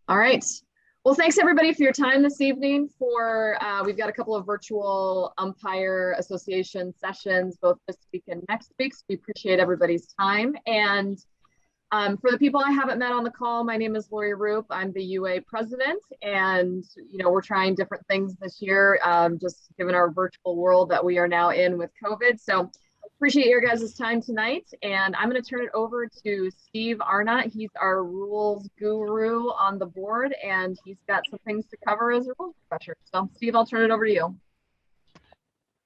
All right. Well, thanks everybody for your time this evening. We've got a couple of virtual umpire association sessions, both this week and next week. So we appreciate everybody's time. And for the people I haven't met on the call, my name is Lori Roop. I'm the UA president, and we're trying different things this year, just given our virtual world that we are now in with COVID. So appreciate your guys' time tonight, and I'm going to turn it over to Steve Arnott. He's our rules guru on the board, and he's got some things to cover as a rules professor. So Steve, I'll turn it over to you.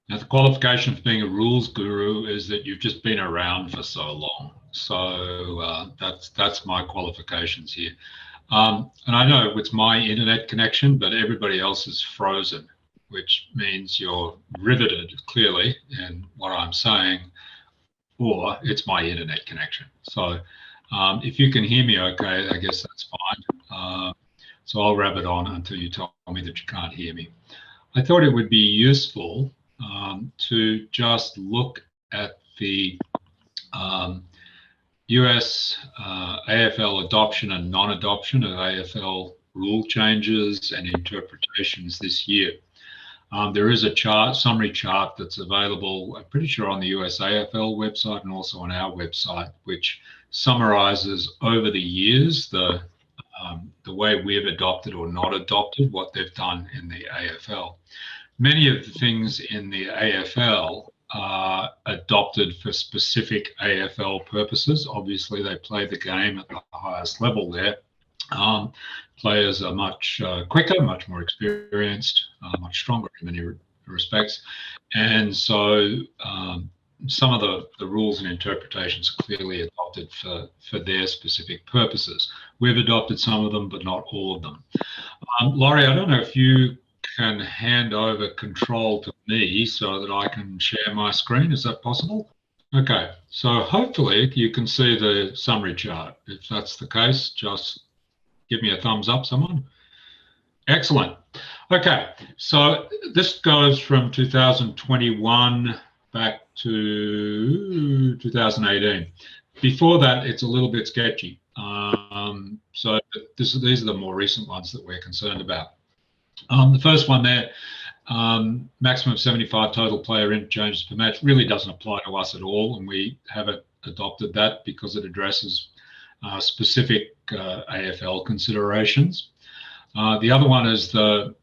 Now, the qualification for being a rules guru is that you've just been around for so long. So that's my qualifications here. And I know it's my internet connection, but everybody else is frozen, which means you're riveted clearly in what I'm saying, or it's my internet connection. So if you can hear me okay, I guess that's fine. So I'll rabbit on until you tell me that you can't hear me. I thought it would be useful to just look at the US AFL adoption and non-adoption of AFL rule changes and interpretations this year. There is a summary chart that's available, I'm pretty sure, on the USAFL website and also on our website, which summarizes over the years the way we've adopted or not adopted what they've done in the AFL. Many of the things in the AFL are adopted for specific AFL purposes. Obviously, they play the game at the highest level there. Players are much quicker, much more experienced, much stronger in many respects. And so some of the rules and interpretations are clearly adopted for their specific purposes. We've adopted some of them, but not all of them. Laurie, I don't know if you can hand over control to me so that I can share my screen. Is that possible? Okay, so hopefully you can see the summary chart. If that's the case, just give me a thumbs up, someone. Excellent. Okay, so this goes from 2021 back to 2018. Before that, it's a little bit sketchy. So these are the more recent ones that we're concerned about. The first one there, maximum 75 total player interchanges per match, really doesn't apply to us at all, and we haven't adopted that because it addresses specific AFL considerations. The other one is the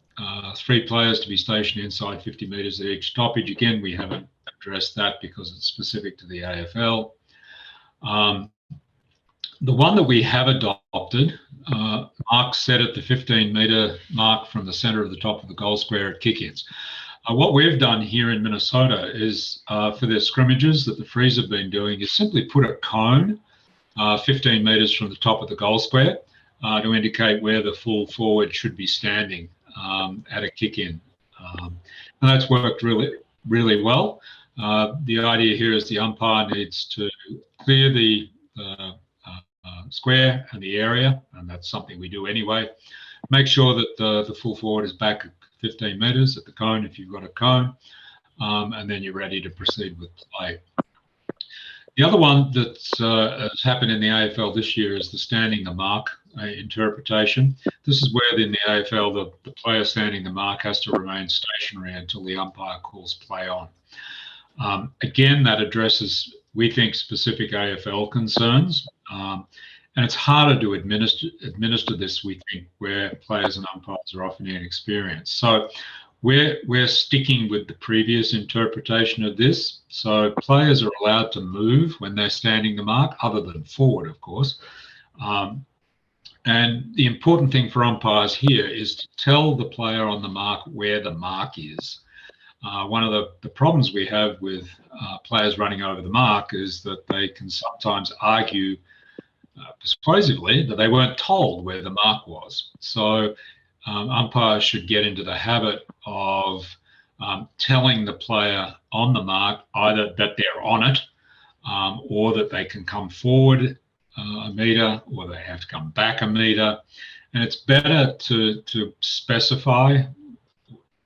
3 players to be stationed inside 50 metres at each stoppage. Again, we haven't addressed that because it's specific to the AFL. The one that we have adopted, Mark set at the 15-metre mark from the centre of the top of the goal square at kick-ins. What we've done here in Minnesota is for their scrimmages that the Freeze have been doing is simply put a cone 15 metres from the top of the goal square to indicate where the full forward should be standing at a kick-in. And that's worked really, really well. The idea here is the umpire needs to clear the square and the area, and that's something we do anyway. Make sure that the full forward is back at 15 metres at the cone if you've got a cone, and then you're ready to proceed with play. The other one that's has happened in the AFL this year is the standing the mark interpretation. This is where in the AFL the player standing the mark has to remain stationary until the umpire calls play on. Again, that addresses, we think, specific AFL concerns. And it's harder to administer this, we think, where players and umpires are often inexperienced. So we're sticking with the previous interpretation of this. So players are allowed to move when they're standing the mark, other than forward, of course. And the important thing for umpires here is to tell the player on the mark where the mark is. One of the problems we have with players running over the mark is that they can sometimes argue persuasively that they weren't told where the mark was. So umpires should get into the habit of telling the player on the mark either that they're on it or that they can come forward a metre or they have to come back a metre. And it's better to specify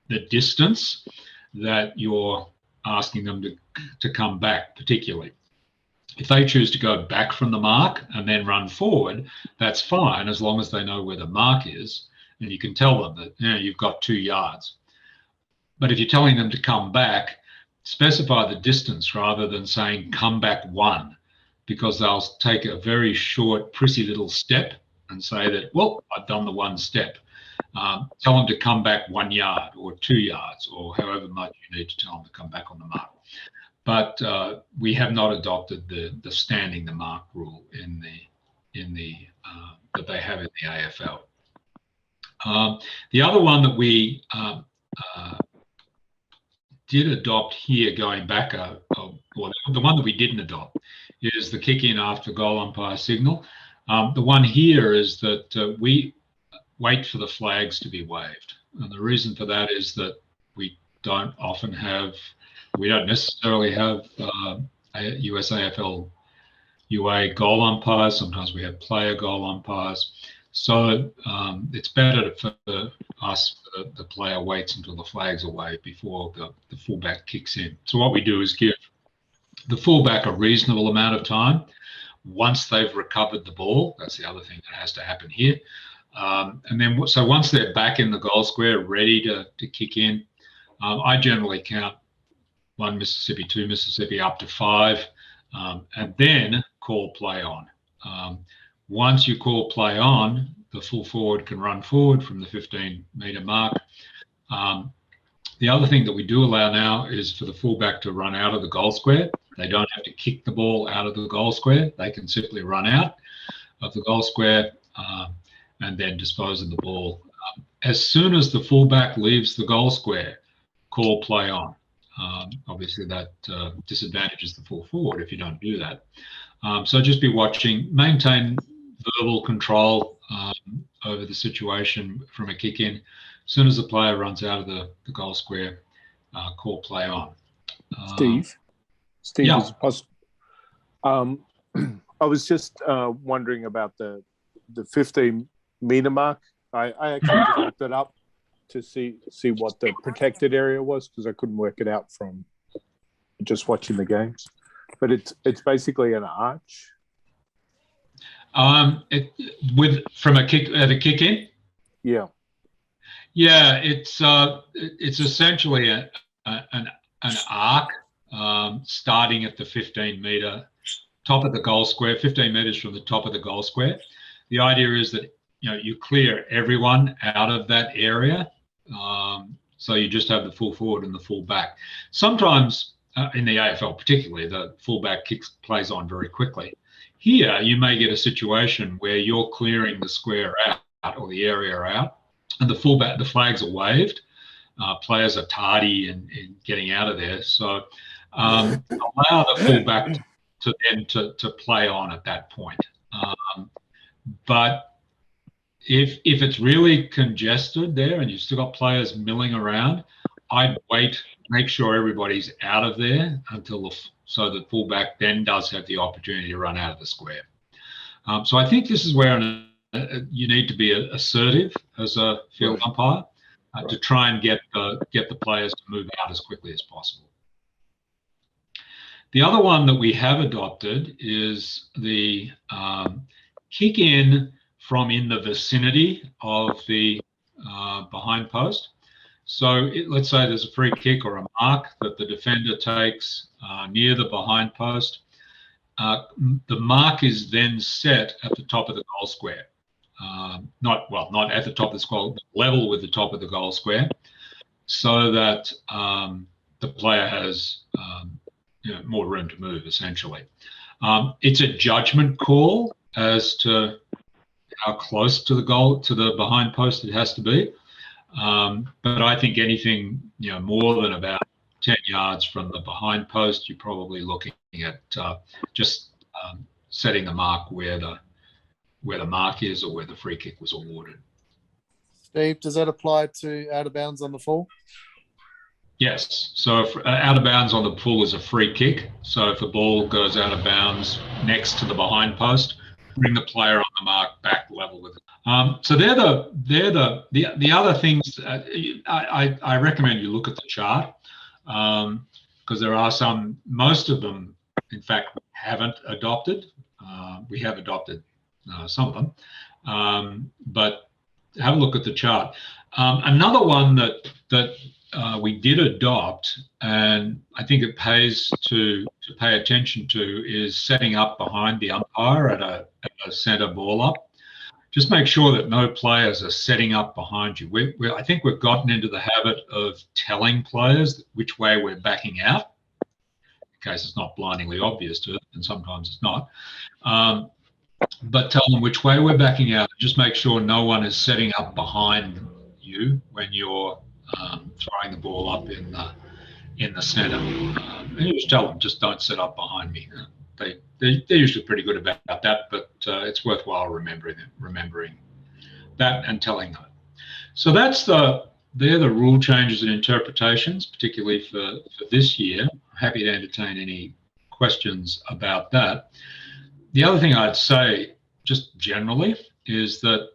the distance that you're asking them to come back, particularly. If they choose to go back from the mark and then run forward, that's fine as long as they know where the mark is, and you can tell them that you've got 2 yards. But if you're telling them to come back, specify the distance rather than saying come back 1, because they'll take a very short, prissy little step and say that, well, I've done the 1 step. Tell them to come back 1 yard or 2 yards or however much you need to tell them to come back on the mark. But we have not adopted the standing the mark rule that they have in the AFL. The other one that we did adopt here, going back, or the one that we didn't adopt, is the kick in after goal umpire signal. The one here is that we wait for the flags to be waved, and the reason for that is that we don't necessarily have USAFL UA goal umpires. Sometimes we have player goal umpires. So it's better for us, the player waits until the flags are waved before the fullback kicks in. So what we do is give the fullback a reasonable amount of time once they've recovered the ball. That's the other thing that has to happen here. And then, so once they're back in the goal square, ready to kick in, I generally count 1 Mississippi, 2 Mississippi, up to 5, and then call play on. Once you call play on, the full forward can run forward from the 15-metre mark. The other thing that we do allow now is for the fullback to run out of the goal square. They don't have to kick the ball out of the goal square. They can simply run out of the goal square and then dispose of the ball. As soon as the fullback leaves the goal square, call play on. Obviously, that disadvantages the full forward if you don't do that. So just be watching, maintain verbal control over the situation from a kick in. As soon as the player runs out of the goal square, call play on. Steve, yeah. Is it possible? I was just wondering about the 15-metre mark. I actually just looked it up to see what the protected area was, because I couldn't work it out from just watching the games. But it's basically an arch. From a kick at a kick in. Yeah. Yeah, it's essentially an arc starting at the 15-metre top of the goal square, 15 metres from the top of the goal square. The idea is that you clear everyone out of that area, so you just have the full forward and the full back. Sometimes in the AFL, particularly, the fullback plays on very quickly. Here, you may get a situation where you're clearing the square out or the area out, and the flags are waved. Players are tardy in getting out of there, so allow the fullback to play on at that point. But if it's really congested there and you've still got players milling around, I'd wait, make sure everybody's out of there so the fullback then does have the opportunity to run out of the square. So I think this is where you need to be assertive as a field umpire to try and get the players to move out as quickly as possible. The other one that we have adopted is the kick in from in the vicinity of the behind post. So let's say there's a free kick or a mark that the defender takes near the behind post. The mark is then set at the top of the goal square. Not at the top of the square, level with the top of the goal square, so that the player has more room to move, essentially. It's a judgment call as to how close to the behind post it has to be. But I think anything more than about 10 yards from the behind post, you're probably looking at just setting the mark where the mark is or where the free kick was awarded. Steve, does that apply to out of bounds on the full? Yes. So if out of bounds on the full is a free kick. So if the ball goes out of bounds next to the behind post, bring the player on the mark back level with it. So they're the other things. I recommend you look at the chart because there are most of them in fact, haven't adopted. We have adopted some of them, but have a look at the chart. Another one that we did adopt, and I think it pays to pay attention to, is setting up behind the umpire at a centre ball up. Just make sure that no players are setting up behind you. I think we've gotten into the habit of telling players which way we're backing out, in case it's not blindingly obvious to them, and sometimes it's not. But tell them which way we're backing out. Just make sure no one is setting up behind you when you're throwing the ball up in the centre. And you just tell them, just don't set up behind me. They're usually pretty good about that, but it's worthwhile remembering that and telling them. So they're the rule changes and interpretations, particularly for this year. I'm happy to entertain any questions about that. The other thing I'd say, just generally, is that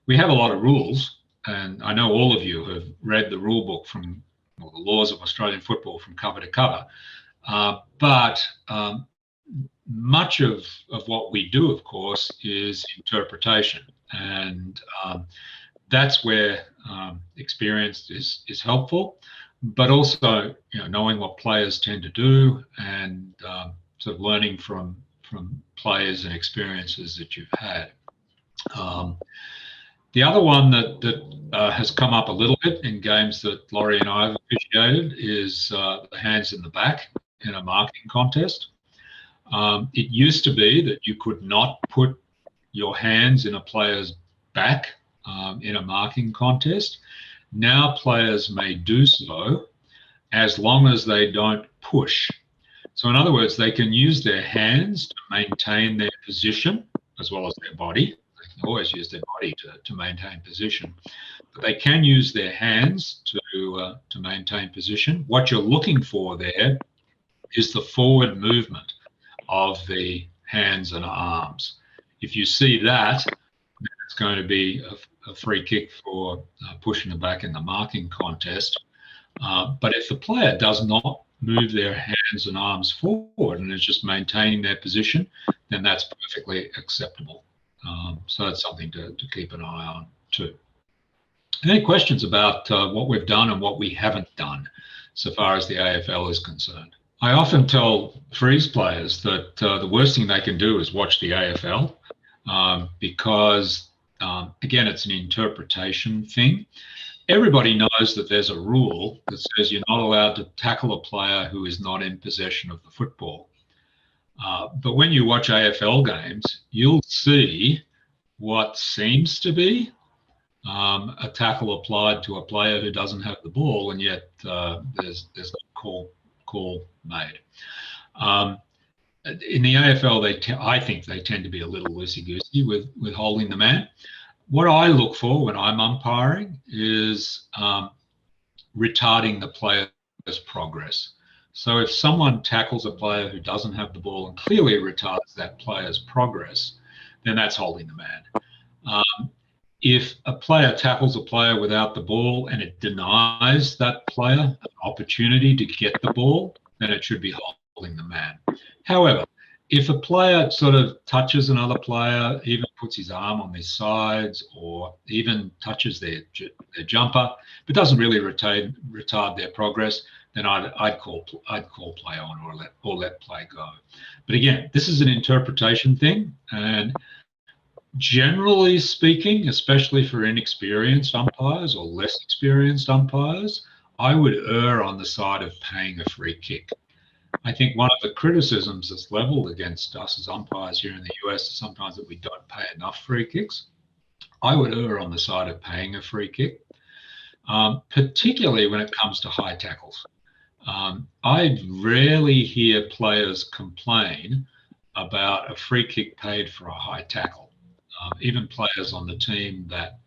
we have a lot of rules, and I know all of you have read the rule book the laws of Australian football from cover to cover. But much of what we do, of course, is interpretation, and that's where experience is helpful, but also knowing what players tend to do and sort of learning from players and experiences that you've had. The other one that has come up a little bit in games that Laurie and I have officiated is the hands in the back in a marking contest. It used to be that you could not put your hands in a player's back in a marking contest. Now players may do so as long as they don't push. So in other words, they can use their hands to maintain their position as well as their body. They can always use their body to maintain position, but they can use their hands to maintain position. What you're looking for there is the forward movement of the hands and arms. If you see that, it's going to be a free kick for pushing it back in the marking contest. But if the player does not move their hands and arms forward and is just maintaining their position, then that's perfectly acceptable. So that's something to keep an eye on too. Any questions about what we've done and what we haven't done so far as the AFL is concerned? I often tell freeze players that the worst thing they can do is watch the AFL because, again, it's an interpretation thing. Everybody knows that there's a rule that says you're not allowed to tackle a player who is not in possession of the football. But when you watch AFL games, you'll see what seems to be a tackle applied to a player who doesn't have the ball, and yet there's no call made. In the AFL, I think they tend to be a little loosey-goosey with holding the man. What I look for when I'm umpiring is retarding the player's progress. So if someone tackles a player who doesn't have the ball and clearly retards that player's progress, then that's holding the man. If a player tackles a player without the ball and it denies that player an opportunity to get the ball, then it should be holding the man. However, if a player sort of touches another player, even puts his arm on their sides or even touches their jumper, but doesn't really retard their progress, then I'd call play on or let play go. But again, this is an interpretation thing, and generally speaking, especially for inexperienced umpires or less experienced umpires, I would err on the side of paying a free kick. I think one of the criticisms that's leveled against us as umpires here in the US is sometimes that we don't pay enough free kicks. I would err on the side of paying a free kick, particularly when it comes to high tackles. I rarely hear players complain about a free kick paid for a high tackle. Even players on the team that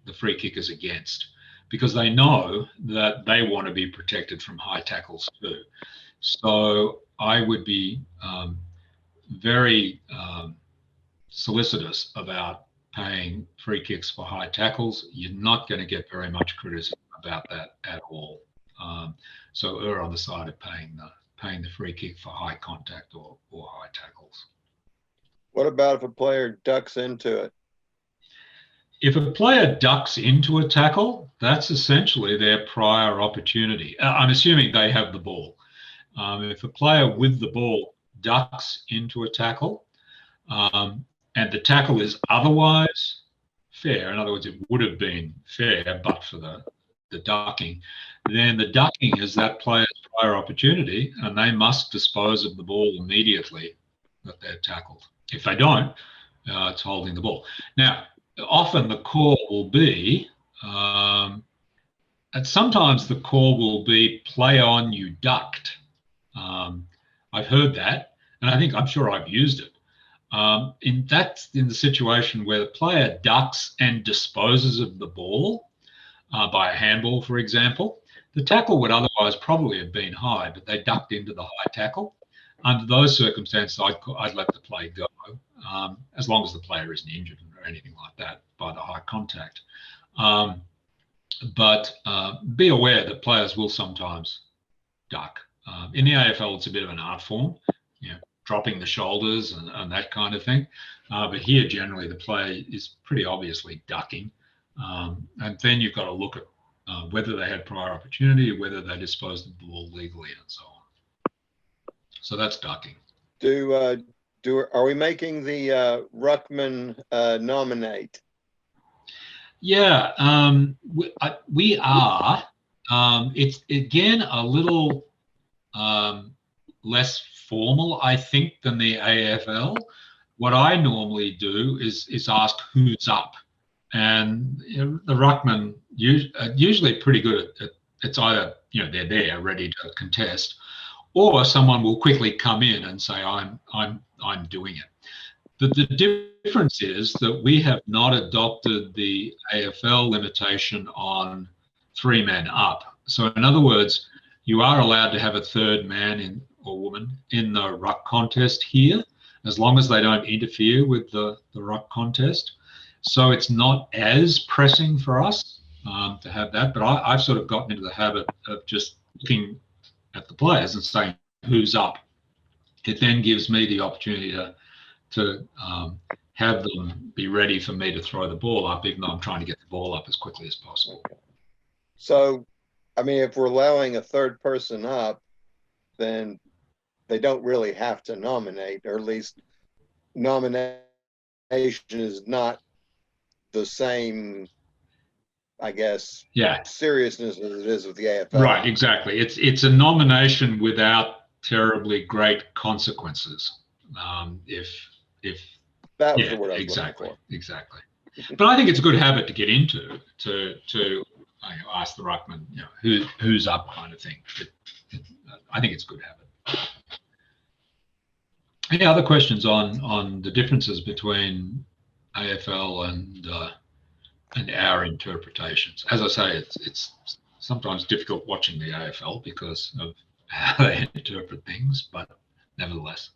the free kick is against, because they know that they want to be protected from high tackles too. So I would be very solicitous about paying free kicks for high tackles. You're not going to get very much criticism about that at all. So err on the side of paying the free kick for high contact or high tackles. What about if a player ducks into it? If a player ducks into a tackle, that's essentially their prior opportunity. I'm assuming they have the ball. If a player with the ball ducks into a tackle, and the tackle is otherwise fair, in other words, it would have been fair but for the ducking, then the ducking is that player's prior opportunity, and they must dispose of the ball immediately that they're tackled. If they don't, it's holding the ball. Now, often the call will be, and sometimes the call will be play on, you ducked. I've heard that, and I'm sure I've used it. In the situation where the player ducks and disposes of the ball by a handball, for example, the tackle would otherwise probably have been high, but they ducked into the high tackle. Under those circumstances, I'd let the play go, as long as the player isn't injured or anything like that by the high contact. But be aware that players will sometimes duck. In the AFL, it's a bit of an art form, dropping the shoulders and that kind of thing. But here, generally, the play is pretty obviously ducking. And then you've got to look at whether they had prior opportunity, whether they disposed of the ball legally, and so on. So that's ducking. Are we making the ruckman nominate? Yeah, we are. It's again a little less formal, I think, than the AFL. What I normally do is ask who's up, and the ruckman usually pretty good at it's either they're there ready to contest, or someone will quickly come in and say I'm doing it. The difference is that we have not adopted the AFL limitation on 3 men up. So in other words, you are allowed to have a third man or woman in the ruck contest here, as long as they don't interfere with the ruck contest. So it's not as pressing for us to have that, but I've sort of gotten into the habit of just looking at the players and saying who's up. It then gives me the opportunity to have them be ready for me to throw the ball up, even though I'm trying to get the ball up as quickly as possible. Okay. So, I mean, if we're allowing a third person up, then they don't really have to nominate, or at least nomination is not the same, I guess, seriousness as it is with the AFL. Right, exactly. It's a nomination without terribly great consequences. If that was the word I was looking for. Exactly. But I think it's a good habit to get into to ask the ruckman, who's up, kind of thing. I think it's a good habit. Any other questions on the differences between AFL and our interpretations? As I say, it's sometimes difficult watching the AFL because of how they interpret things, but nevertheless.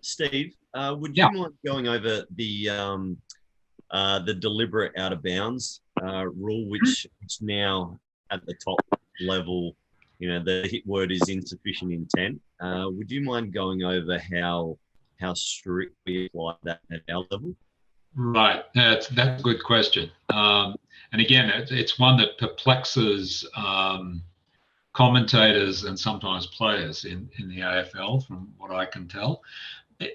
Steve, would you mind going over the deliberate out of bounds rule, which now at the top level, the hit word is insufficient intent. Would you mind going over how strict we apply that at our level? Right, that's a good question. And again, it's one that perplexes commentators and sometimes players in the AFL, from what I can tell.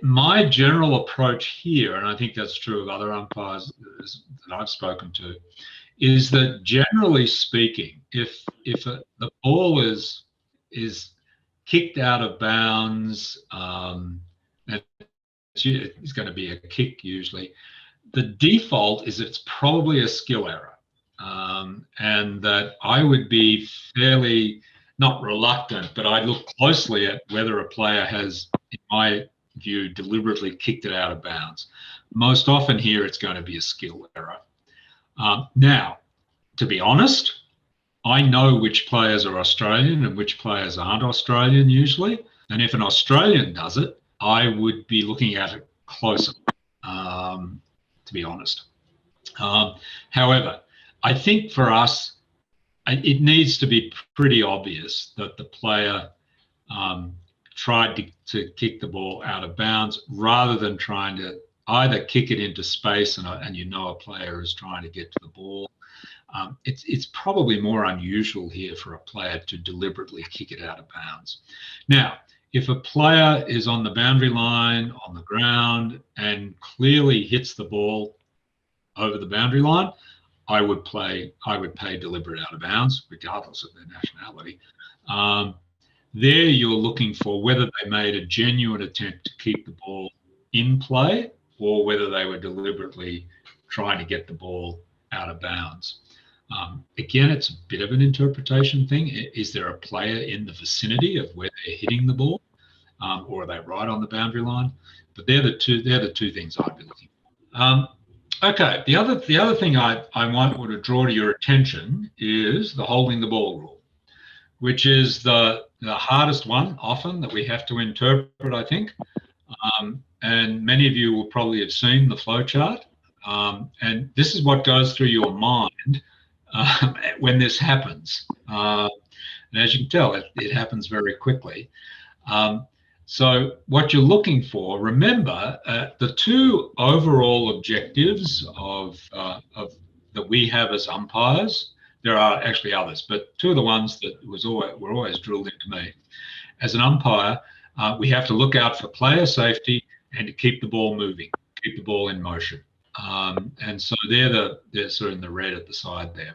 My general approach here, and I think that's true of other umpires that I've spoken to, is that generally speaking, if the ball is kicked out of bounds, it's going to be a kick usually. The default is it's probably a skill error, and that I would be fairly, not reluctant, but I'd look closely at whether a player has, in my view, deliberately kicked it out of bounds. Most often here, it's going to be a skill error. Now, to be honest, I know which players are Australian and which players aren't Australian usually. And if an Australian does it, I would be looking at it closer, to be honest. However, I think for us, it needs to be pretty obvious that the player tried to kick the ball out of bounds rather than trying to either kick it into space and you know a player is trying to get to the ball. It's probably more unusual here for a player to deliberately kick it out of bounds. Now, if a player is on the boundary line, on the ground, and clearly hits the ball over the boundary line, I would pay deliberate out of bounds, regardless of their nationality. There you're looking for whether they made a genuine attempt to keep the ball in play or whether they were deliberately trying to get the ball out of bounds. Again, it's a bit of an interpretation thing. Is there a player in the vicinity of where they're hitting the ball, or are they right on the boundary line? But they're the two things I'd be looking for. Okay, the other thing I might want to draw to your attention is the holding the ball rule, which is the hardest one often that we have to interpret, I think. And many of you will probably have seen the flow chart. And this is what goes through your mind when this happens. And as you can tell, it happens very quickly. So what you're looking for, remember, the two overall objectives of that we have as umpires. There are actually others, but two of the ones that were always drilled into me. As an umpire, we have to look out for player safety and to keep the ball moving, keep the ball in motion. And so they're sort of in the red at the side there.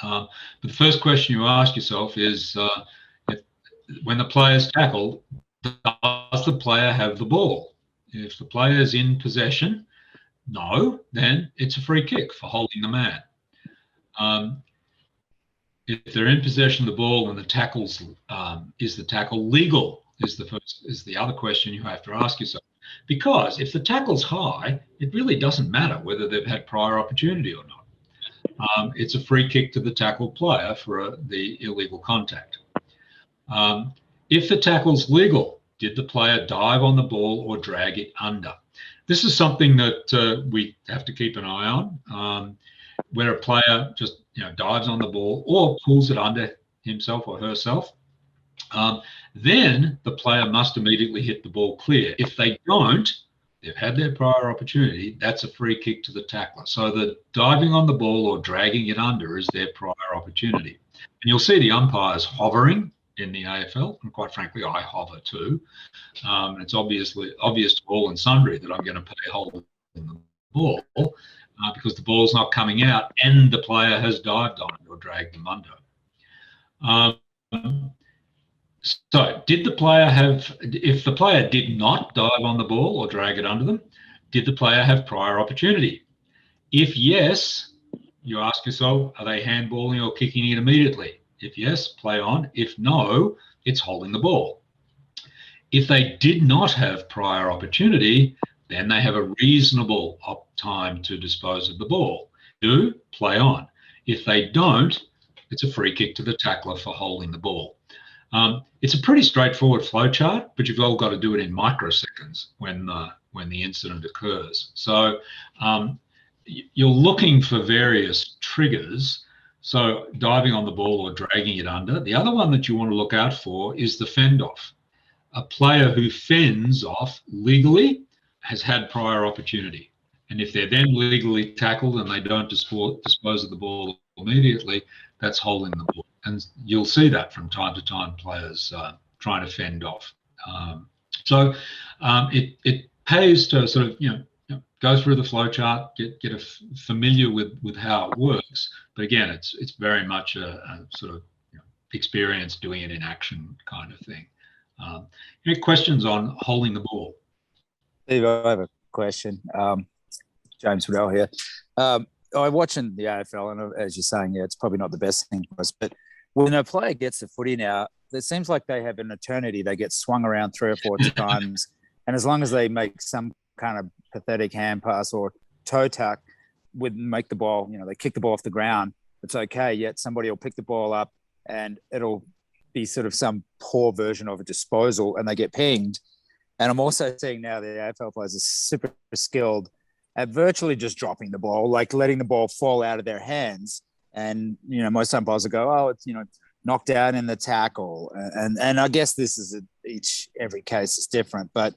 But the first question you ask yourself is, when the player's tackled, does the player have the ball? If the player is in possession, no, then it's a free kick for holding the man. If they're in possession of the ball and the tackles, is the tackle legal? Is the other question you have to ask yourself. Because if the tackle's high, it really doesn't matter whether they've had prior opportunity or not. It's a free kick to the tackled player for the illegal contact. If the tackle's legal, did the player dive on the ball or drag it under? This is something that we have to keep an eye on, where a player just dives on the ball or pulls it under himself or herself. Then the player must immediately hit the ball clear. If they don't, they've had their prior opportunity, that's a free kick to the tackler. So the diving on the ball or dragging it under is their prior opportunity. And you'll see the umpires hovering in the AFL, and quite frankly, I hover too. It's obvious to all and sundry that I'm going to pay hold of the ball because the ball's not coming out and the player has dived on it or dragged them under. So if the player did not dive on the ball or drag it under them, did the player have prior opportunity? If yes, you ask yourself, are they handballing or kicking it immediately? If yes, play on. If no, it's holding the ball. If they did not have prior opportunity, then they have a reasonable time to dispose of the ball. Do play on. If they don't, it's a free kick to the tackler for holding the ball. It's a pretty straightforward flow chart, but you've all got to do it in microseconds when the incident occurs. So you're looking for various triggers. So diving on the ball or dragging it under. The other one that you want to look out for is the fend off. A player who fends off legally has had prior opportunity. And if they're then legally tackled and they don't dispose of the ball immediately, that's holding the ball. And you'll see that from time to time, players trying to fend off. So it pays to sort of go through the flow chart, get familiar with how it works. But again, it's very much a sort of experience doing it in action kind of thing. Any questions on holding the ball? Steve, I have a question. James Woodell here. I'm watching the AFL, and as you're saying, it's probably not the best thing for us, but when a player gets the footy now, it seems like they have an eternity. They get swung around 3 or 4 times, and as long as they make some kind of pathetic hand pass or toe tuck, make the ball, they kick the ball off the ground, it's okay. Yet somebody will pick the ball up, and it'll be sort of some poor version of a disposal, and they get pinged. And I'm also seeing now the AFL players are super skilled at virtually just dropping the ball, like letting the ball fall out of their hands And, most umpires will go, oh, it's, knocked out in the tackle. And I guess this is every case is different, but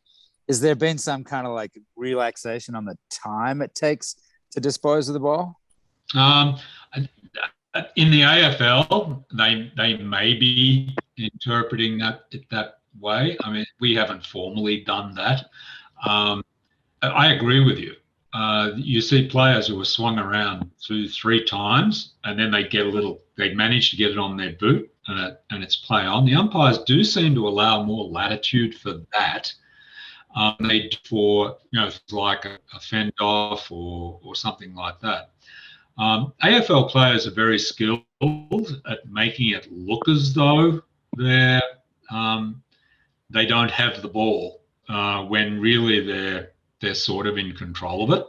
has there been some kind of like relaxation on the time it takes to dispose of the ball? In the AFL, they may be interpreting that way. I mean, we haven't formally done that. I agree with you. You see players who are swung around 2-3 times, and then they manage to get it on their boot, and it's play on. The umpires do seem to allow more latitude for that. They for like a fend off or something like that. AFL players are very skilled at making it look as though they don't have the ball when really they're sort of in control of it.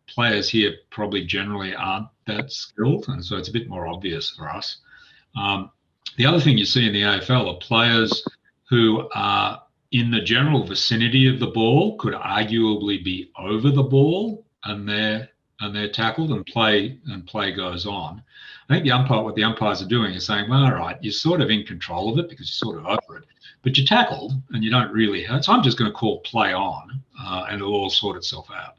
Players here probably generally aren't that skilled, and so it's a bit more obvious for us. The other thing you see in the AFL are players who are in the general vicinity of the ball, could arguably be over the ball, and they're tackled, and play goes on. I think what the umpires are doing is saying, well, all right, you're sort of in control of it because you're sort of over it, but you're tackled and you don't really hurt. So I'm just going to call play on, and it'll all sort itself out.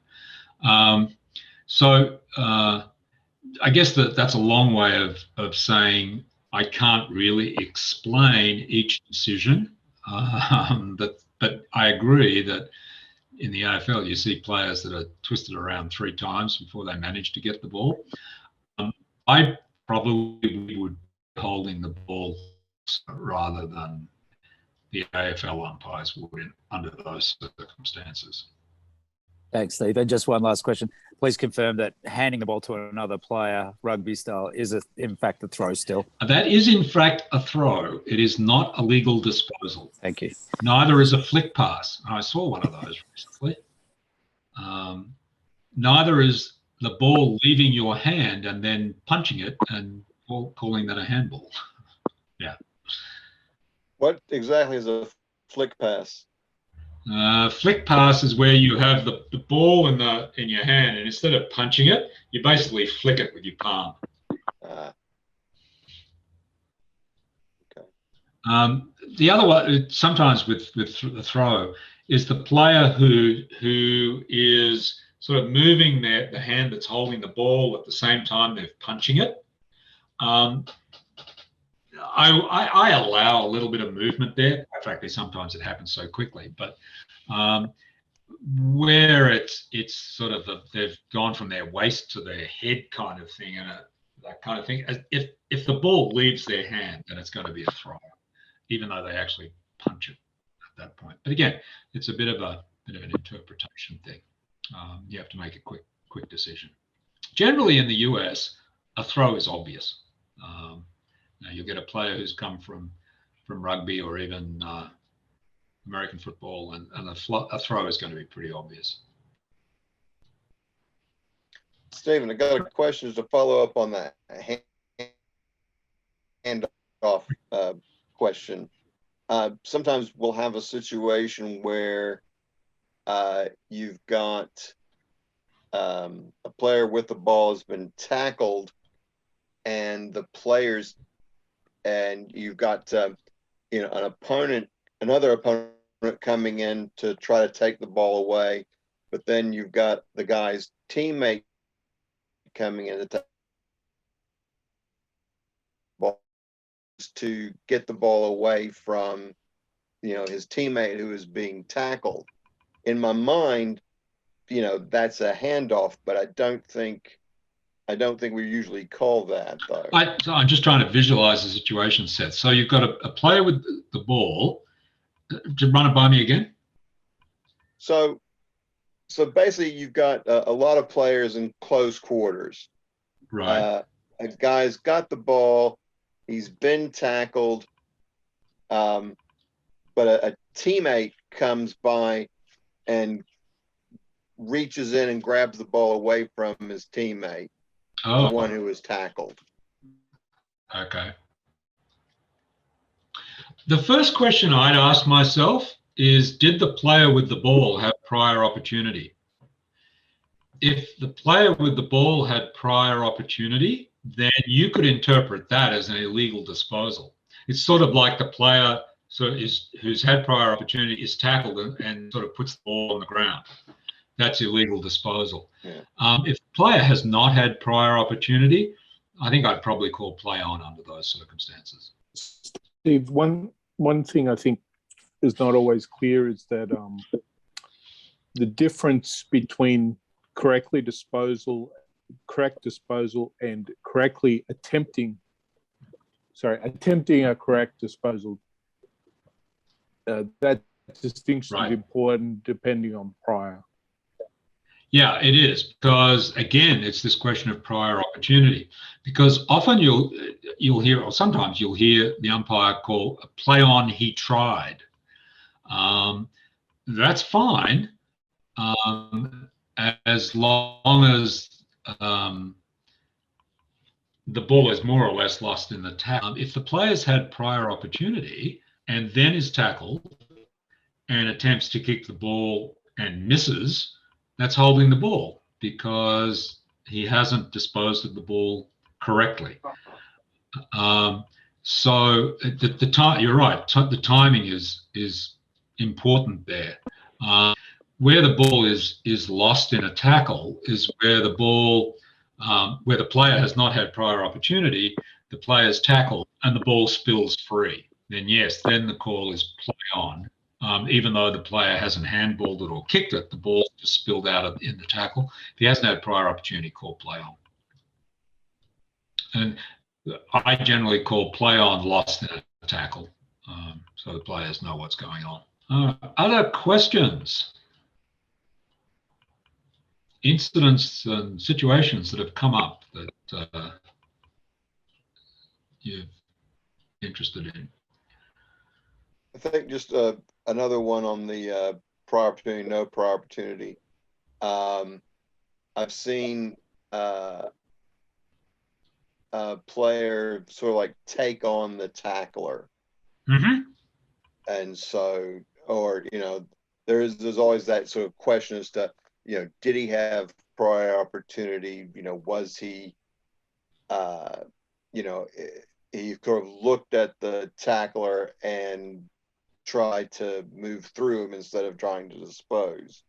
I guess that's a long way of saying I can't really explain each decision. But I agree that in the AFL, you see players that are twisted around 3 times before they manage to get the ball. I probably would be holding the ball rather than the AFL umpires would under those circumstances. Thanks, Steve. And just one last question. Please confirm that handing the ball to another player, rugby style, is in fact a throw still. That is in fact a throw. It is not a legal disposal. Thank you. Neither is a flick pass. I saw one of those recently. Neither is the ball leaving your hand and then punching it and calling that a handball. Yeah. What exactly is a flick pass? Flick pass is where you have the ball in your hand, and instead of punching it, you basically flick it with your palm. Okay. The other one, sometimes with the throw, is the player who is sort of moving the hand that's holding the ball at the same time they're punching it. I allow a little bit of movement there. Frankly, sometimes it happens so quickly, but where it's sort of they've gone from their waist to their head kind of thing, and that kind of thing. If the ball leaves their hand, then it's going to be a throw, even though they actually punch it at that point. But again, it's a bit of an interpretation thing. You have to make a quick decision. Generally, in the US, a throw is obvious. Now you'll get a player who's come from rugby or even American football, and a throw is going to be pretty obvious. Stephen, I got a question to follow up on that handoff question. Sometimes we'll have a situation where you've got a player with the ball has been tackled, and you've got another opponent coming in to try to take the ball away, but then you've got the guy's teammate coming in to get the ball away from his teammate who is being tackled. In my mind, that's a handoff, but I don't think we usually call that, though. I'm just trying to visualize the situation, Seth. So you've got a player with the ball. To run it by me again. So basically, you've got a lot of players in close quarters. Right. A guy's got the ball. He's been tackled. But a teammate comes by and reaches in and grabs the ball away from his teammate, the one who was tackled. Okay. The first question I'd ask myself is, did the player with the ball have prior opportunity? if the player with the ball had prior opportunity, then you could interpret that as an illegal disposal. It's sort of like the player who's had prior opportunity is tackled and sort of puts the ball on the ground. That's illegal disposal. Yeah. If the player has not had prior opportunity, I think I'd probably call play on under those circumstances. Steve, one thing I think is not always clear is that the difference between correct disposal and correctly attempting a correct disposal. That distinction is important depending on prior. Yeah, it is, because again, it's this question of prior opportunity. Because often you'll hear, or sometimes you'll hear the umpire call a play on, he tried. That's fine, as long as the ball is more or less lost in the tackle. If the player's had prior opportunity and then is tackled and attempts to kick the ball and misses, that's holding the ball because he hasn't disposed of the ball correctly. So the time, you're right, the timing is important there. Where the ball is lost in a tackle is where the ball, where the player has not had prior opportunity, the player's tackled and the ball spills free. Then yes, then the call is play on. Even though the player hasn't handballed it or kicked it, the ball just spilled out in the tackle. If he hasn't had prior opportunity, call play on. And I generally call play on lost in a tackle, so the players know what's going on. Other questions? Incidents and situations that have come up that you're interested in? I think just another one on the prior opportunity, no prior opportunity. I've seen a player sort of like take on the tackler. Mm-hmm. And so, or, there's always that sort of question as to, did he have prior opportunity? Was he, he sort of looked at the tackler and tried to move through him instead of trying to dispose.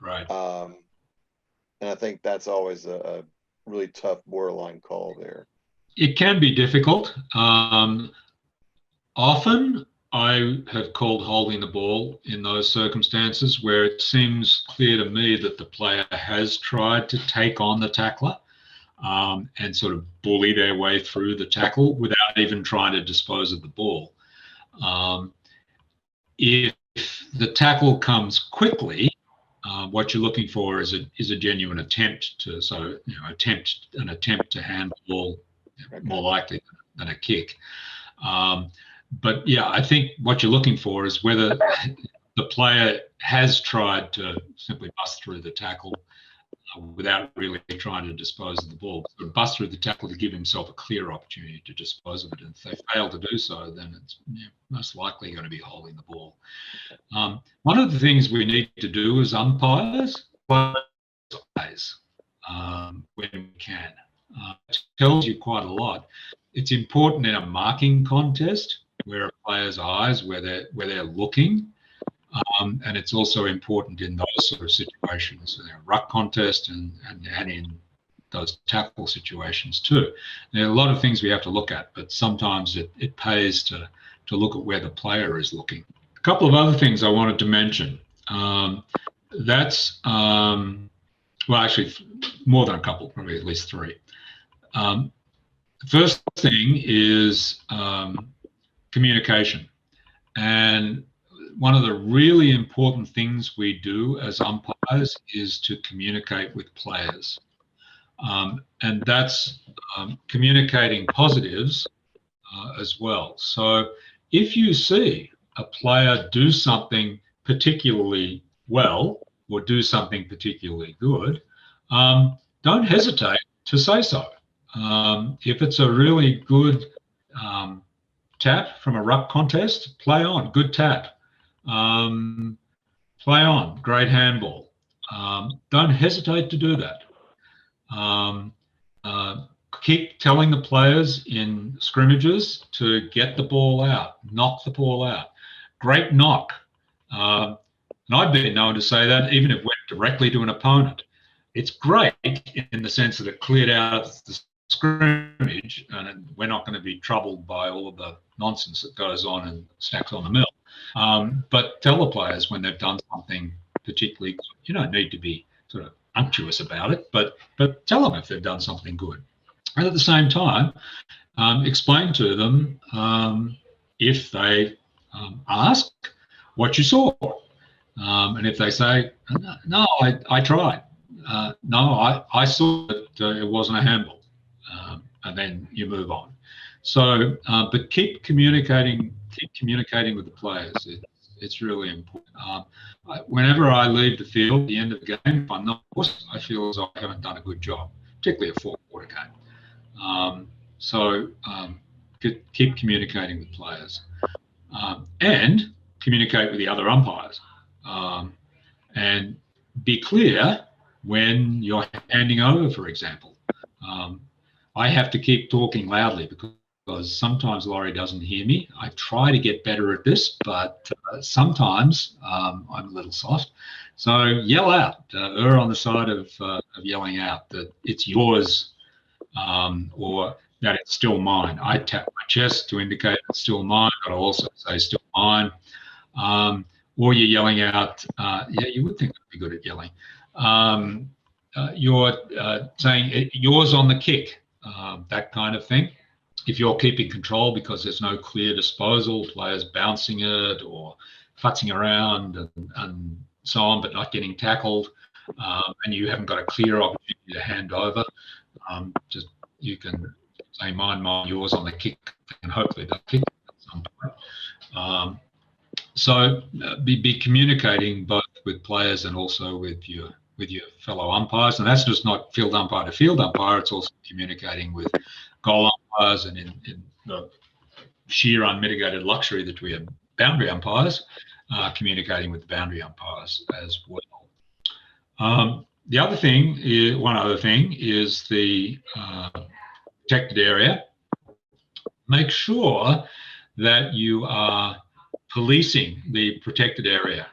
Right. And I think that's always a really tough borderline call there. It can be difficult. Often I have called holding the ball in those circumstances where it seems clear to me that the player has tried to take on the tackler and sort of bully their way through the tackle without even trying to dispose of the ball. If the tackle comes quickly, what you're looking for is a genuine attempt to, an attempt to handball, more likely than a kick. But yeah, I think what you're looking for is whether the player has tried to simply bust through the tackle without really trying to dispose of the ball. So bust through the tackle to give himself a clear opportunity to dispose of it. And if they fail to do so, then it's most likely going to be holding the ball. One of the things we need to do as umpires, when we can, it tells you quite a lot. It's important in a marking contest where a player's eyes, where they're looking, and it's also important in those sort of situations, in a ruck contest and in those tackle situations too. There are a lot of things we have to look at, but sometimes it pays to look at where the player is looking. A couple of other things I wanted to mention. That's, well, actually more than a couple, probably at least three. The first thing is communication. And one of the really important things we do as umpires is to communicate with players. And that's communicating positives as well. So if you see a player do something particularly well or do something particularly good, don't hesitate to say so. If it's a really good tap from a ruck contest, play on, good tap. Play on, great handball. don't hesitate to do that. Keep telling the players in scrimmages to get the ball out, knock the ball out. Great knock. And I've been known to say that even if it went directly to an opponent. It's great in the sense that it cleared out the scrimmage and we're not going to be troubled by all of the nonsense that goes on and stacks on the mill. But tell the players when they've done something particularly good. You don't need to be sort of unctuous about it, but tell them if they've done something good. And at the same time, explain to them if they ask what you saw. And if they say, no, I tried. No, I saw that it wasn't a handball. And then you move on. So, but keep communicating with the players. It's really important. Whenever I leave the field at the end of the game, if I'm not, I feel as though I haven't done a good job, particularly a four-quarter game. So keep communicating with players and communicate with the other umpires and be clear when you're handing over, for example. I have to keep talking loudly because sometimes Laurie doesn't hear me. I try to get better at this, but sometimes I'm a little soft. So yell out, err on the side of yelling out that it's yours or that it's still mine. I tap my chest to indicate it's still mine, but I also say still mine. Or you're yelling out, yeah, you would think I'd be good at yelling. You're saying yours on the kick, that kind of thing. If you're keeping control because there's no clear disposal, players bouncing it or futzing around and so on, but not getting tackled, and you haven't got a clear opportunity to hand over, just you can say mine, yours on the kick, and hopefully they'll kick at some point. So be communicating both with players and also with your fellow umpires, and that's just not field umpire to field umpire. It's also communicating with goal umpires, and in the sheer unmitigated luxury that we have boundary umpires, communicating with the boundary umpires as well. The other thing is, one other thing is the protected area. Make sure that you are policing the protected area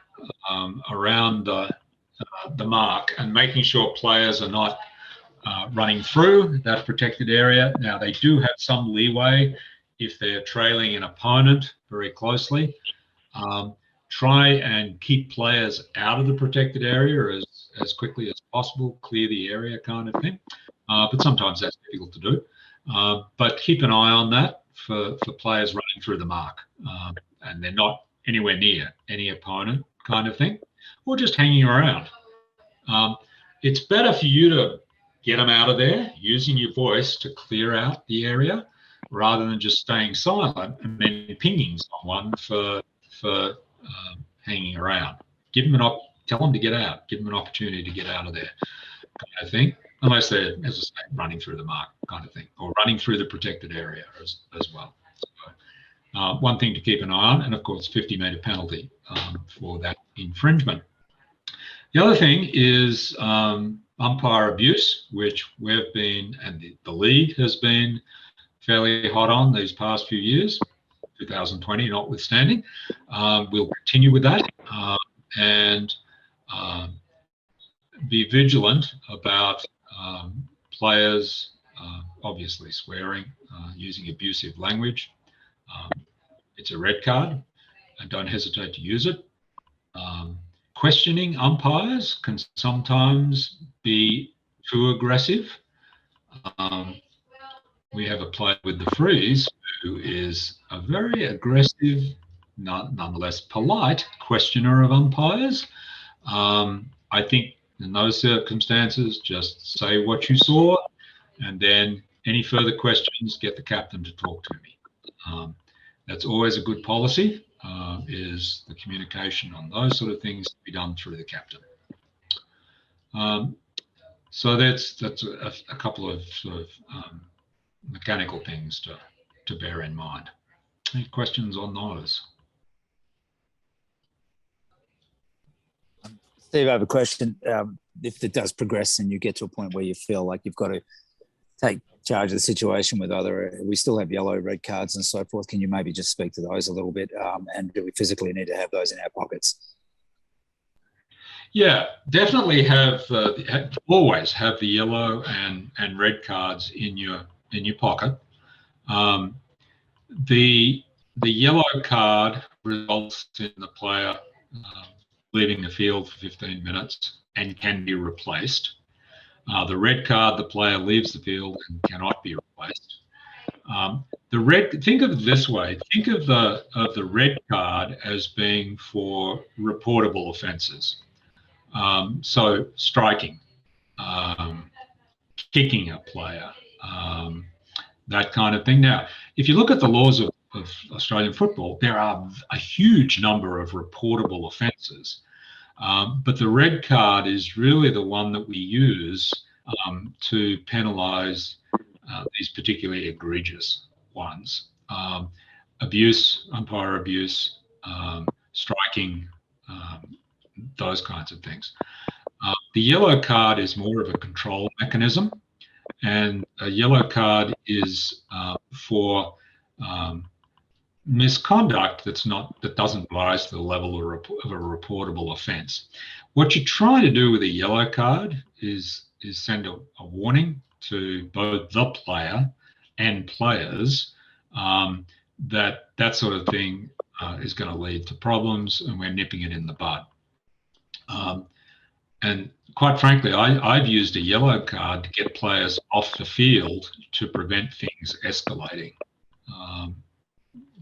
around the mark and making sure players are not running through that protected area. Now, they do have some leeway if they're trailing an opponent very closely. Try and keep players out of the protected area as quickly as possible, clear the area kind of thing. But sometimes that's difficult to do. But keep an eye on that for players running through the mark. And they're not anywhere near any opponent kind of thing, or just hanging around. It's better for you to get them out of there using your voice to clear out the area rather than just staying silent and then pinging someone for hanging around. Tell them to get out, give them an opportunity to get out of there kind of thing, unless they're, as I say, running through the mark kind of thing, or running through the protected area as well. So, one thing to keep an eye on, and of course 50-metre penalty for that infringement. The other thing is umpire abuse, which we've been, and the league has been fairly hot on these past few years, 2020 notwithstanding. We'll continue with that and be vigilant about players obviously swearing, using abusive language. It's a red card, and don't hesitate to use it. Questioning umpires can sometimes be too aggressive. We have a player with the freeze who is a very aggressive, nonetheless polite questioner of umpires. I think in those circumstances, just say what you saw, and then any further questions, get the captain to talk to me. That's always a good policy, is the communication on those sort of things to be done through the captain. So that's a couple of sort of mechanical things to bear in mind. Any questions on those? Steve, I have a question. If it does progress and you get to a point where you feel like you've got to take charge of the situation with we still have yellow, red cards and so forth. Can you maybe just speak to those a little bit? And do we physically need to have those in our pockets? Yeah, definitely always have the yellow and red cards in your pocket. The yellow card results in the player leaving the field for 15 minutes and can be replaced. The red card, the player leaves the field and cannot be replaced. Think of it this way: think of the red card as being for reportable offences. So striking, kicking a player, that kind of thing. Now, if you look at the laws of Australian football, there are a huge number of reportable offences. But the red card is really the one that we use to penalise these particularly egregious ones. Abuse, umpire abuse, striking, those kinds of things. The yellow card is more of a control mechanism, and a yellow card is for misconduct that doesn't rise to the level of a reportable offence. What you try to do with a yellow card is send a warning to both the player and players that sort of thing is going to lead to problems, and we're nipping it in the bud. And quite frankly, I've used a yellow card to get players off the field to prevent things escalating.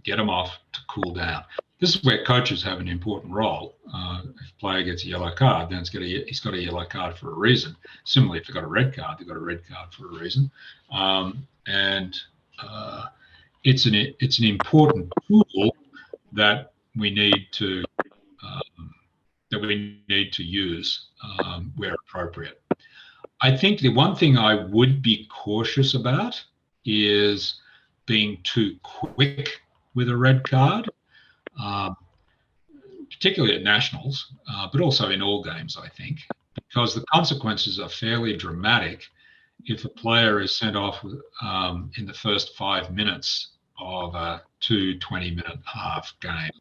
Get them off to cool down. This is where coaches have an important role. If a player gets a yellow card, then he's got a yellow card for a reason. Similarly, if they've got a red card, they've got a red card for a reason. It's an important tool that we need to use where appropriate. I think the one thing I would be cautious about is being too quick with a red card, particularly at nationals, but also in all games, I think, because the consequences are fairly dramatic if a player is sent off in the first 5 minutes of a 20-minute half game.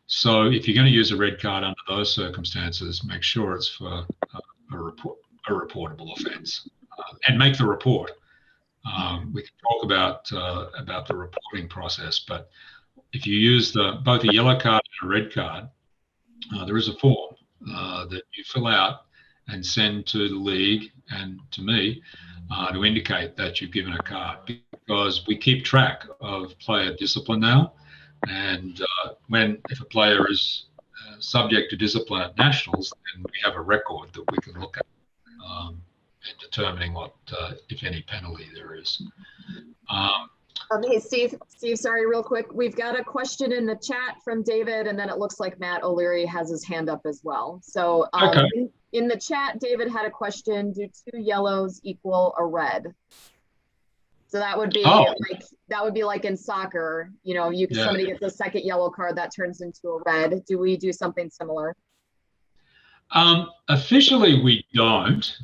So if you're going to use a red card under those circumstances, make sure it's for a reportable offence, and make the report. We can talk about the reporting process, but if you use both a yellow card and a red card, there is a form that you fill out and send to the league and to me to indicate that you've given a card, because we keep track of player discipline now, and if a player is subject to discipline at nationals, then we have a record that we can look at in determining what, if any, penalty there is. Hey, Steve, sorry, real quick. We've got a question in the chat from David, and then it looks like Matt O'Leary has his hand up as well. So okay. In the chat, David had a question: do 2 yellows equal a red? So that would be like in soccer, somebody gets a second yellow card, that turns into a red. Do we do something similar? Officially, we don't.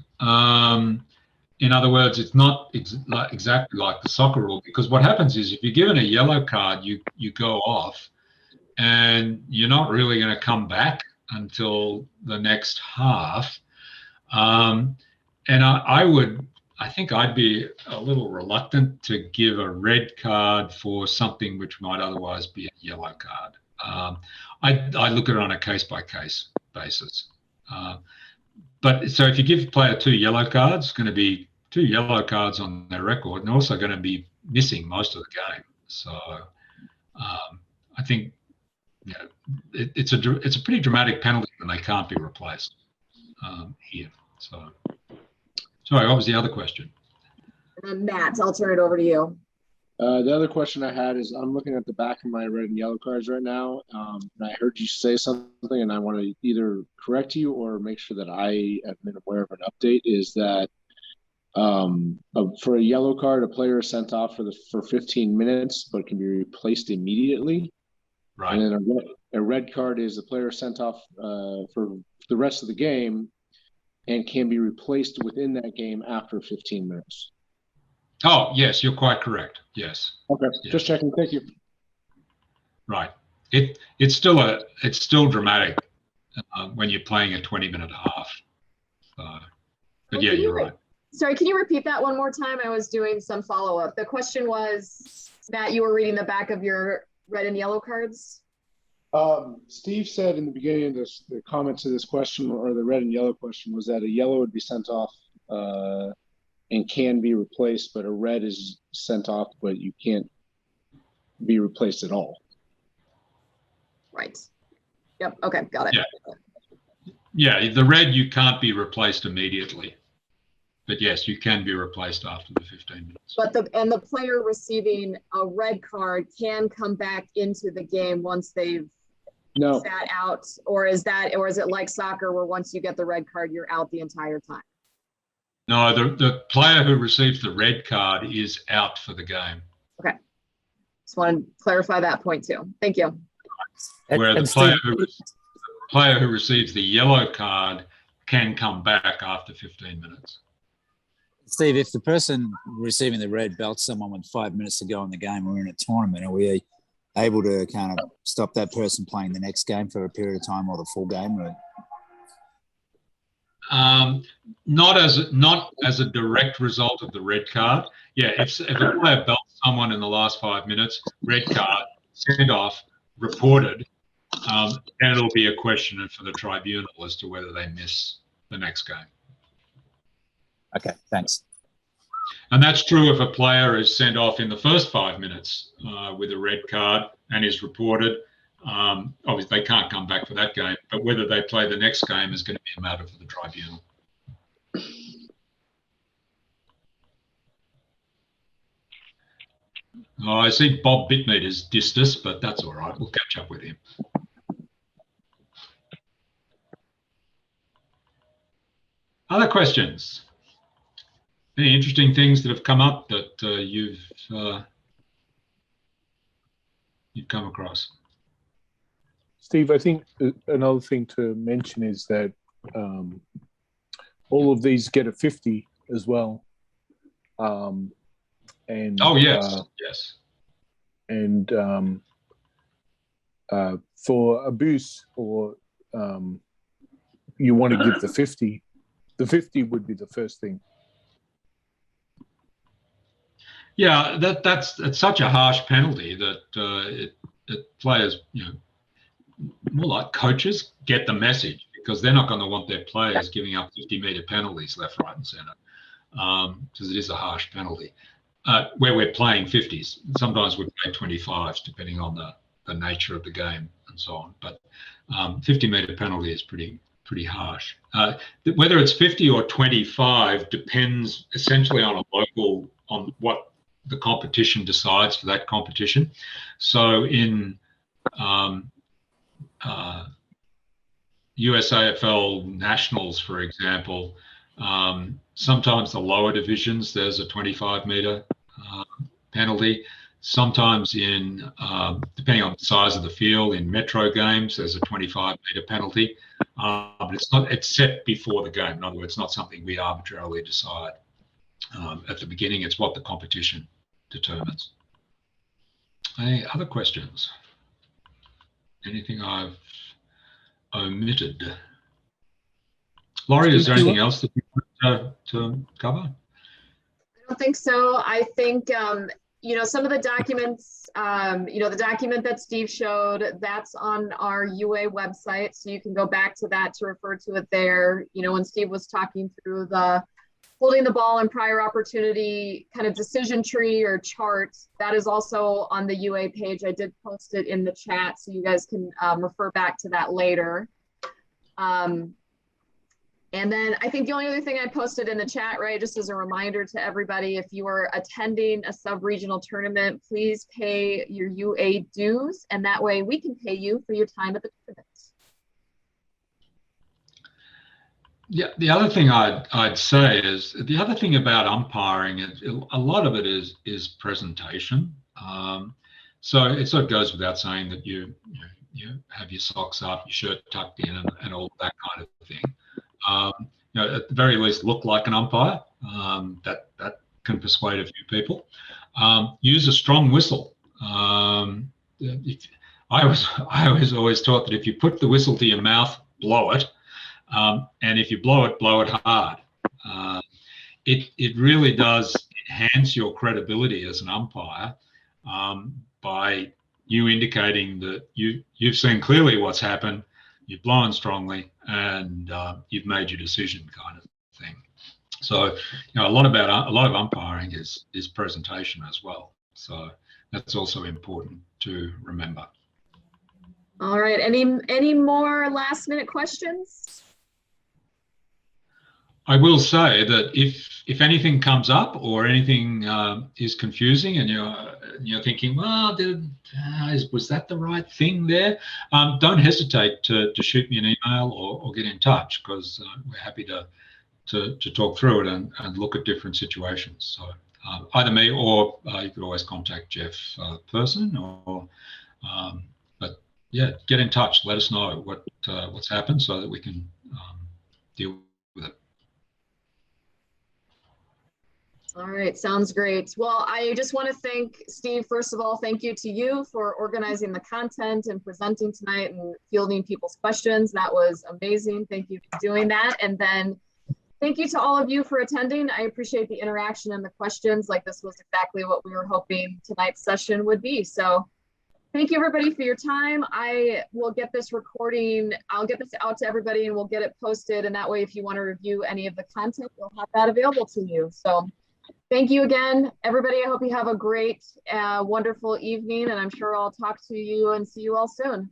In other words, it's not exactly like the soccer rule, because what happens is if you're given a yellow card, you go off and you're not really going to come back until the next half. And I think I'd be a little reluctant to give a red card for something which might otherwise be a yellow card. I look at it on a case-by-case basis. But so if you give a player 2 yellow cards, it's going to be 2 yellow cards on their record, and they're also going to be missing most of the game. So I think it's a pretty dramatic penalty when they can't be replaced here. So sorry, what was the other question? Matt, I'll turn it over to you. The other question I had is, I'm looking at the back of my red and yellow cards right now, and I heard you say something, and I want to either correct you or make sure that I have been aware of an update. Is that for a yellow card, a player is sent off for 15 minutes, but can be replaced immediately? Right. And then a red card is the player sent off for the rest of the game and can be replaced within that game after 15 minutes. Oh, yes, you're quite correct. Yes. Okay, Yeah. just checking. Thank you. Right. It's still dramatic when you're playing a 20-minute half. But yeah, you're right. Sorry, can you repeat that one more time? I was doing some follow-up. The question was, Matt, you were reading the back of your red and yellow cards? Steve said in the beginning of this, the comment to this question, or the red and yellow question, was that a yellow would be sent off and can be replaced, but a red is sent off, but you can't be replaced at all. Right. Yep. Okay. Got it. Yeah, the red, you can't be replaced immediately. But yes, you can be replaced after the 15 minutes. But the player receiving a red card can come back into the game once they've sat out, or is it like soccer where once you get the red card, you're out the entire time? No, the player who receives the red card is out for the game. Okay. Just want to clarify that point too. Thank you. Where the player who receives the yellow card can come back after 15 minutes. Steve, if the person receiving the red belts someone with 5 minutes to go in the game or in a tournament, are we able to kind of stop that person playing the next game for a period of time or the full game? Or? Not as a direct result of the red card. Yeah, if a player belts someone in the last 5 minutes, red card, sent off, reported, then it'll be a question for the tribunal as to whether they miss the next game. Okay, thanks. And that's true if a player is sent off in the first 5 minutes with a red card and is reported. Obviously, they can't come back for that game, but whether they play the next game is going to be a matter for the tribunal. Oh, I see Bob Bitmeter's dissed us, but that's all right. We'll catch up with him. Other questions? Any interesting things that have come up that you've come across? Steve, I think another thing to mention is that all of these get a 50 as well. And oh yes, yes. And for abuse, or you want to give the 50. The 50 would be the first thing. Yeah, that's such a harsh penalty that players, more like coaches, get the message, because they're not going to want their players giving up 50-meter penalties left, right, and centre, because it is a harsh penalty. Where we're playing 50s, sometimes we play 25s depending on the nature of the game and so on. But 50-meter penalty is pretty harsh. Whether it's 50 or 25 depends essentially on what the competition decides for that competition. So in USAFL Nationals, for example, sometimes the lower divisions, there's a 25-meter penalty. Sometimes in, depending on the size of the field, in metro games, there's a 25-meter penalty. But it's set before the game. In other words, it's not something we arbitrarily decide at the beginning. It's what the competition determines. Any other questions? Anything I've omitted? Laurie, is there anything else that you want to cover? I don't think so. I think, some of the documents, the document that Steve showed, that's on our UA website. So you can go back to that to refer to it there. When Steve was talking through the holding the ball and prior opportunity kind of decision tree or chart, that is also on the UA page. I did post it in the chat, so you guys can refer back to that later. And then I think the only other thing I posted in the chat, right, just as a reminder to everybody, if you are attending a sub-regional tournament, please pay your UA dues, and that way we can pay you for your time at the tournament. Yeah, the other thing I'd say is, the other thing about umpiring is a lot of it is presentation. So it sort of goes without saying that you have your socks up, your shirt tucked in, and all that kind of thing. At the very least, look like an umpire. That can persuade a few people. Use a strong whistle. I was always taught that if you put the whistle to your mouth, blow it, and if you blow it hard. It really does enhance your credibility as an umpire by you indicating that you've seen clearly what's happened, you've blown strongly, and you've made your decision, kind of thing. So, a lot of umpiring is presentation as well. So that's also important to remember. All right. Any more last minute questions? I will say that if anything comes up or anything is confusing and you're thinking, well, was that the right thing there? Don't hesitate to shoot me an email or get in touch, because we're happy to talk through it and look at different situations. So either me or you could always contact Jeff person but yeah, get in touch. Let us know what's happened so that we can deal with it. All right, sounds great. Well, I just want to thank Steve. First of all, thank you to you for organizing the content and presenting tonight and fielding people's questions. That was amazing. Thank you for doing that. And then thank you to all of you for attending. I appreciate the interaction and the questions. Like, this was exactly what we were hoping tonight's session would be. So thank you, everybody, for your time. I will get this recording. I'll get this out to everybody and we'll get it posted. And that way, if you want to review any of the content, we'll have that available to you. So thank you again, everybody. I hope you have a great, wonderful evening, and I'm sure I'll talk to you and see you all soon.